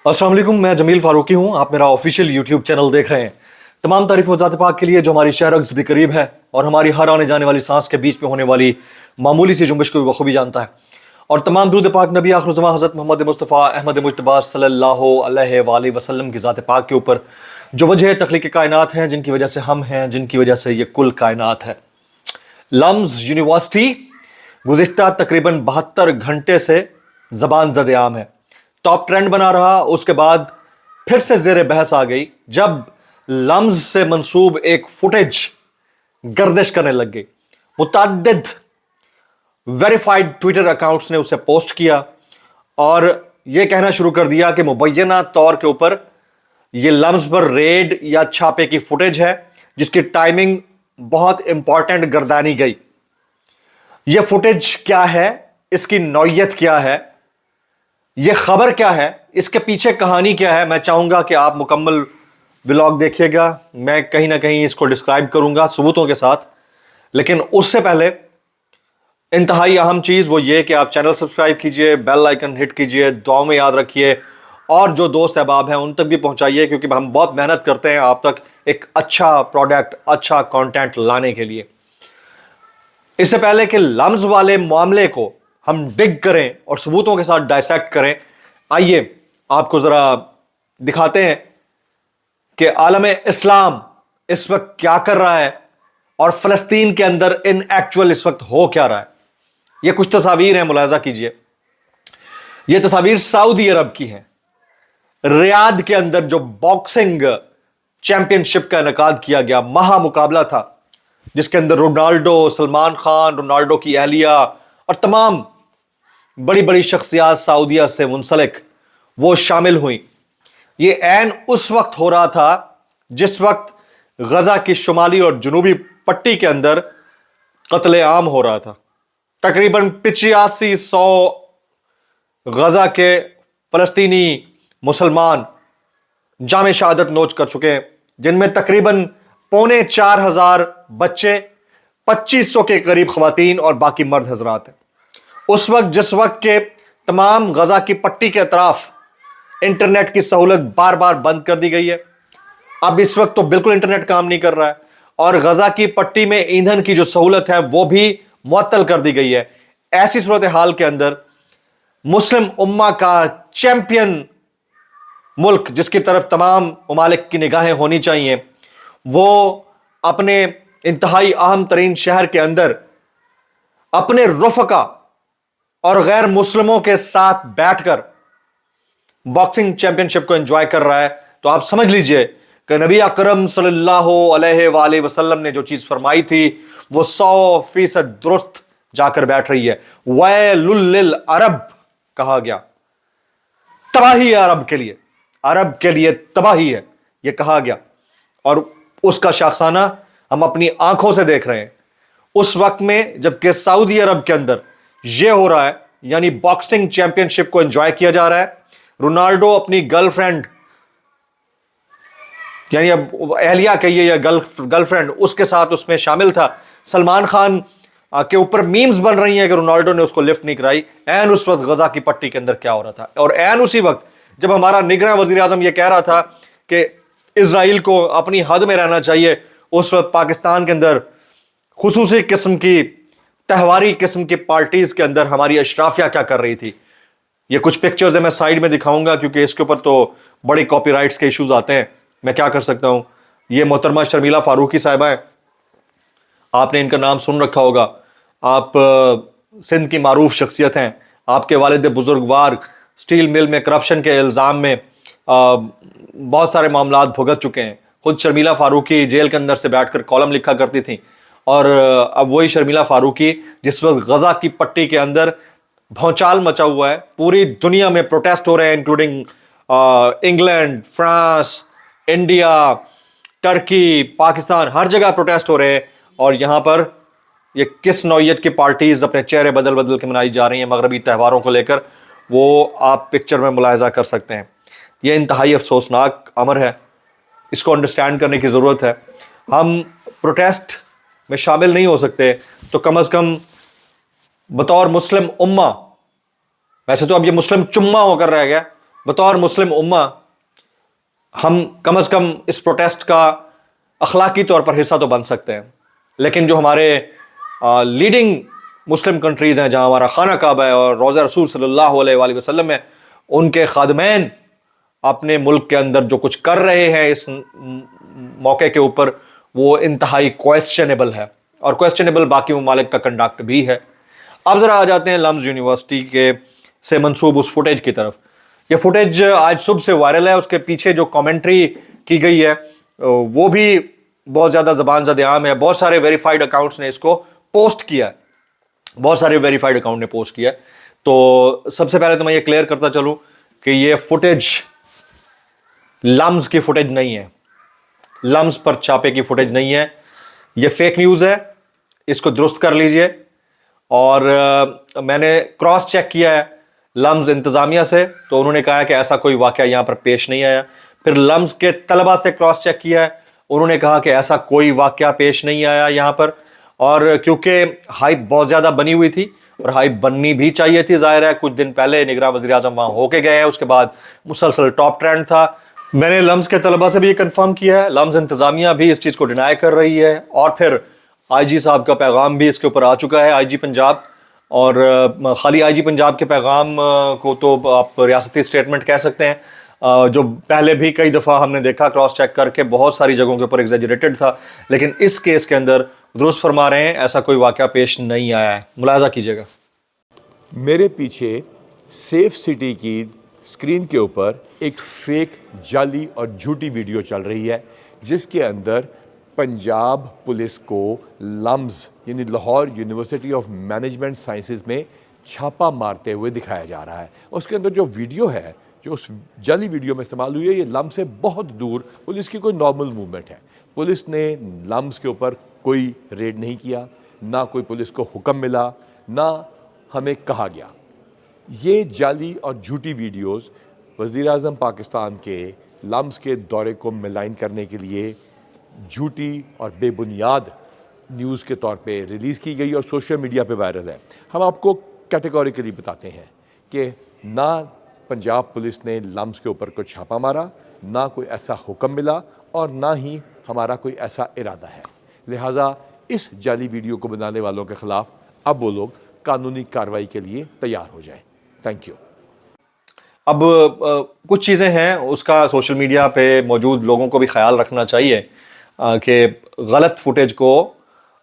अस्सलाम वालेकुम, मैं जमील फारूकी हूं। आप मेरा ऑफिशियल यूट्यूब चैनल देख रहे हैं। तमाम तारीफ व ज़ात पाक के लिए जो हमारी शहर अक्स भी करीब है और हमारी हर आने जाने वाली सांस के बीच में होने वाली मामूली सी जुम्बिश को भी बखूबी जानता है। और तमाम दुरूद पाक नबी आखिर ज़मां हज़रत मोहम्मद मुस्तफ़ा अहमद मुज्तबा सल्लल्लाहु अलैहि वसल्लम की ज़ात पाक के ऊपर जो वजह तख्लीक़ कायनात हैं, जिनकी वजह से हम हैं, जिनकी वजह से ये कुल कायनात है। लम्स यूनिवर्सिटी गुज़िश्ता तकरीबन 72 घंटे से ज़बान ज़द-ए-आम है। टॉप ट्रेंड बना रहा, उसके बाद फिर से ज़ेर बहस आ गई जब लम्स से मंसूब एक फुटेज गर्दिश करने लग गई। मुतअद्दिद वेरीफाइड ट्विटर अकाउंट्स ने उसे पोस्ट किया और यह कहना शुरू कर दिया कि मुबैना तौर के ऊपर यह लम्स पर रेड या छापे की फुटेज है, जिसकी टाइमिंग बहुत इंपॉर्टेंट गर्दानी गई। यह फुटेज क्या है, इसकी नौयत क्या है, यह खबर क्या है, इसके पीछे कहानी क्या है, मैं चाहूंगा कि आप मुकम्मल व्लॉग देखिएगा। मैं कहीं ना कहीं इसको डिस्क्राइब करूंगा सबूतों के साथ, लेकिन उससे पहले इंतहाई अहम चीज वो ये कि आप चैनल सब्सक्राइब कीजिए, बेल आइकन हिट कीजिए, दुआ में याद रखिए और जो दोस्त अहबाब हैं उन तक भी पहुंचाइए, क्योंकि हम बहुत मेहनत करते हैं आप तक एक अच्छा प्रोडक्ट, अच्छा कंटेंट लाने के लिए। इससे पहले कि लम्स वाले मामले को हम डिग करें और सबूतों के साथ डायसेक्ट करें, आइए आपको जरा दिखाते हैं कि आलम इस्लाम इस वक्त क्या कर रहा है और फलस्तीन के अंदर इन एक्चुअल इस वक्त हो क्या रहा है। ये कुछ तस्वीर हैं, मुलाजा कीजिए। ये तस्वीर सऊदी अरब की हैं। रियाद के अंदर जो बॉक्सिंग चैंपियनशिप का इनेकाद किया गया, महा मुकाबला था, जिसके अंदर रोनाल्डो, सलमान खान, रोनाल्डो की अहलिया और तमाम बड़ी बड़ी शख्सियात सऊदीया से मुंसलिक वो शामिल हुई। ये ऐन उस वक्त हो रहा था जिस वक्त गजा की शुमाली और जनूबी पट्टी के अंदर कत्ले आम हो रहा था। तकरीबन 8500 गजा के फलस्तीनी मुसलमान जामे शहादत नोच कर चुके हैं, जिनमें तकरीबन 4500 बच्चे, 2500 के करीब खवातीन और बाकी मर्द हजरात हैं। उस वक्त जिस वक्त के तमाम गजा की पट्टी के अतराफ इंटरनेट की सहूलत बार बार बंद कर दी गई है। अब इस वक्त तो बिल्कुल इंटरनेट काम नहीं कर रहा है और गजा की पट्टी में ईंधन की जो सहूलत है वो भी मुअत्तल कर दी गई है। ऐसी सूरत हाल के अंदर मुस्लिम उम्मा का चैंपियन मुल्क, जिसकी तरफ तमाम ममालिक की निगाहें होनी चाहिए, वो अपने इंतहाई अहम तरीन शहर के अंदर अपने रुफ़का और गैर मुस्लिमों के साथ बैठकर बॉक्सिंग चैंपियनशिप को एंजॉय कर रहा है। तो आप समझ लीजिए कि नबी अकरम सल्लल्लाहु अलैहि वसल्लम ने जो चीज फरमाई थी वो 100% दुरुस्त जाकर बैठ रही है। वैलुल लिल अरब कहा गया, तबाही है अरब के लिए, अरब के लिए तबाही है यह कहा गया। और उसका शाखसाना हम अपनी आंखों से देख रहे हैं उस वक्त में जबकि सऊदी अरब के अंदर यह हो रहा है, यानी बॉक्सिंग चैंपियनशिप को एंजॉय किया जा रहा है। रोनाल्डो अपनी गर्लफ्रेंड, यानी अब एहलिया कहिए या गर्लफ्रेंड, उसके साथ उसमें शामिल था। सलमान खान के ऊपर मीम्स बन रही हैं कि रोनाल्डो ने उसको लिफ्ट नहीं कराई। ऐन उस वक्त गजा की पट्टी के अंदर क्या हो रहा था, और ऐन उसी वक्त जब हमारा निगरान वजीर आजम यह कह रहा था कि इजराइल को अपनी हद में रहना चाहिए, उस वक्त पाकिस्तान के अंदर खुसूसी किस्म की, तहवारी किस्म की पार्टीज के अंदर हमारी अशराफिया क्या कर रही थी। ये कुछ पिक्चर्स है, मैं साइड में दिखाऊंगा क्योंकि इसके ऊपर तो बड़े कॉपीराइट्स के इश्यूज आते हैं। मैं क्या कर सकता हूं। ये मोहतरमा शर्मिला फारूकी साहिबा हैं, आपने इनका नाम सुन रखा होगा। आप सिंध की मारूफ शख्सियत हैं। आपके वालिद बुजुर्गवार स्टील मिल में करप्शन के इल्ज़ाम में बहुत सारे मामलात भुगत चुके हैं। खुद शर्मिला फारूकी जेल के अंदर से बैठकर कॉलम लिखा करती थी, और अब वही शर्मिला फारूकी जिस वक्त गजा की पट्टी के अंदर भौचाल मचा हुआ है, पूरी दुनिया में प्रोटेस्ट हो रहे हैं, including England, France, India, Turkey, Pakistan, हर जगह प्रोटेस्ट हो रहे हैं। और यहां पर ये किस नौयत की पार्टीज अपने चेहरे बदल बदल के मनाई जा रही हैं मगरबी त्यौहारों को लेकर, वो आप पिक्चर में मुलाहिजा कर सकते हैं। यह इंतहाई अफसोसनाक अमर है, इसको अंडरस्टैंड करने की ज़रूरत है। हम प्रोटेस्ट में शामिल नहीं हो सकते तो कम अज़ कम बतौर मुस्लिम उम्मा, वैसे तो अब ये मुस्लिम चुम्मा होकर रह गया, बतौर मुस्लिम उम्मा हम कम अज़ कम इस प्रोटेस्ट का अखलाकी तौर पर हिस्सा तो बन सकते हैं, लेकिन जो हमारे लीडिंग मुस्लिम कंट्रीज़ हैं, जहाँ हमारा खाना काबा है और रोज़ा रसूल सल्लल्लाहु अलैहि वसल्लम है, उनके खादमैन अपने मुल्क के अंदर जो कुछ कर रहे हैं इस मौके के ऊपर, वो इंतहाई क्वेश्चनेबल है, और क्वेश्चनेबल बाकी ममालिक का कंडक्ट भी है। अब ज़रा आ जाते हैं लम्स यूनिवर्सिटी के से मंसूब उस फुटेज की तरफ। ये फुटेज आज सुबह से वायरल है। उसके पीछे जो कमेंट्री की गई है वो भी बहुत ज़्यादा ज़बान ज़द आम है। बहुत सारे वेरीफाइड अकाउंट्स ने इसको पोस्ट किया है, बहुत सारे वेरीफाइड अकाउंट ने पोस्ट किया है। तो सबसे पहले तो मैं ये क्लियर करता चलूँ कि ये फुटेज लम्स की फुटेज नहीं है, लम्स पर छापे की फुटेज नहीं है, ये फेक न्यूज़ है, इसको दुरुस्त कर लीजिए। और मैंने क्रॉस चेक किया है लम्स इंतज़ामिया से, तो उन्होंने कहा है कि ऐसा कोई वाक़या यहाँ पर पेश नहीं आया। फिर लम्स के तलबा से क्रॉस चेक किया है, उन्होंने कहा कि ऐसा कोई वाक़या पेश नहीं आया यहाँ पर। और क्योंकि हाइप बहुत ज़्यादा बनी हुई थी और हाइप बननी भी चाहिए थी, ज़ाहिर है, कुछ दिन पहले निगरान वज़ीर आज़म वहाँ होके गए हैं, उसके बाद मुसलसल टॉप ट्रेंड था। मैंने लम्स के तलबा से भी ये कन्फर्म किया है, लम्स इंतज़ामिया भी इस चीज़ को डिनाई कर रही है। और फिर आईजी साहब का पैगाम भी इसके ऊपर आ चुका है, आईजी पंजाब। और खाली आईजी पंजाब के पैगाम को तो आप रियासती स्टेटमेंट कह सकते हैं, जो पहले भी कई दफ़ा हमने देखा क्रॉस चेक करके, बहुत सारी जगहों के ऊपर एग्जैजरेटेड था, लेकिन इस केस के अंदर दुरुस्त फरमा रहे हैं, ऐसा कोई वाक़या पेश नहीं आया है। मुलाज़ा कीजिएगा। मेरे पीछे सेफ सिटी की स्क्रीन के ऊपर एक फेक जाली और झूठी वीडियो चल रही है, जिसके अंदर पंजाब पुलिस को लम्स यानी Lahore university of management sciences में छापा मारते हुए दिखाया जा रहा है। उसके अंदर जो वीडियो है, जो उस जाली वीडियो में इस्तेमाल हुई है, ये लम्स से बहुत दूर पुलिस की कोई नॉर्मल मूवमेंट है। पुलिस ने लम्स के ऊपर कोई रेड नहीं किया, ना कोई पुलिस को हुक्म मिला, ना हमें कहा गया। ये जाली और झूठी वीडियोस वज़ीर आज़म पाकिस्तान के लम्स के दौरे को मिलाइन करने के लिए झूठी और बेबुनियाद न्यूज़ के तौर पे रिलीज़ की गई और सोशल मीडिया पे वायरल है। हम आपको कैटेगोरिकली बताते हैं कि ना पंजाब पुलिस ने लम्स के ऊपर कोई छापा मारा, ना कोई ऐसा हुक्म मिला, और ना ही हमारा कोई ऐसा इरादा है। लिहाजा इस जाली वीडियो को बनाने वालों के ख़िलाफ़ अब वो लोग कानूनी कार्रवाई के लिए तैयार हो जाएं। Thank you. अब कुछ चीज़ें हैं, उसका सोशल मीडिया पे मौजूद लोगों को भी ख्याल रखना चाहिए कि गलत फुटेज को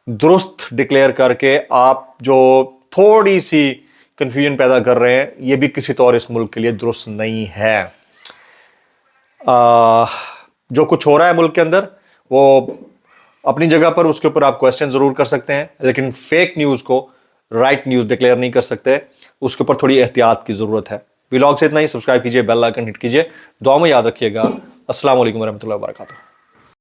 दुरुस्त डिक्लेयर करके आप जो थोड़ी सी कन्फ्यूजन पैदा कर रहे हैं, ये भी किसी तौर इस मुल्क के लिए दुरुस्त नहीं है। जो कुछ हो रहा है मुल्क के अंदर वो अपनी जगह पर, उसके ऊपर आप क्वेश्चन ज़रूर कर सकते हैं, लेकिन फेक न्यूज़ को राइट न्यूज़ डिक्लेयर नहीं कर सकते, उसके ऊपर थोड़ी एहतियात की ज़रूरत है। व्लॉग से इतना ही। सब्सक्राइब कीजिए, बेल आइकन हिट कीजिए, दुआ में याद रखिएगा। अस्सलाम वालेकुम रहमतुल्लाहि व बरकातुहू।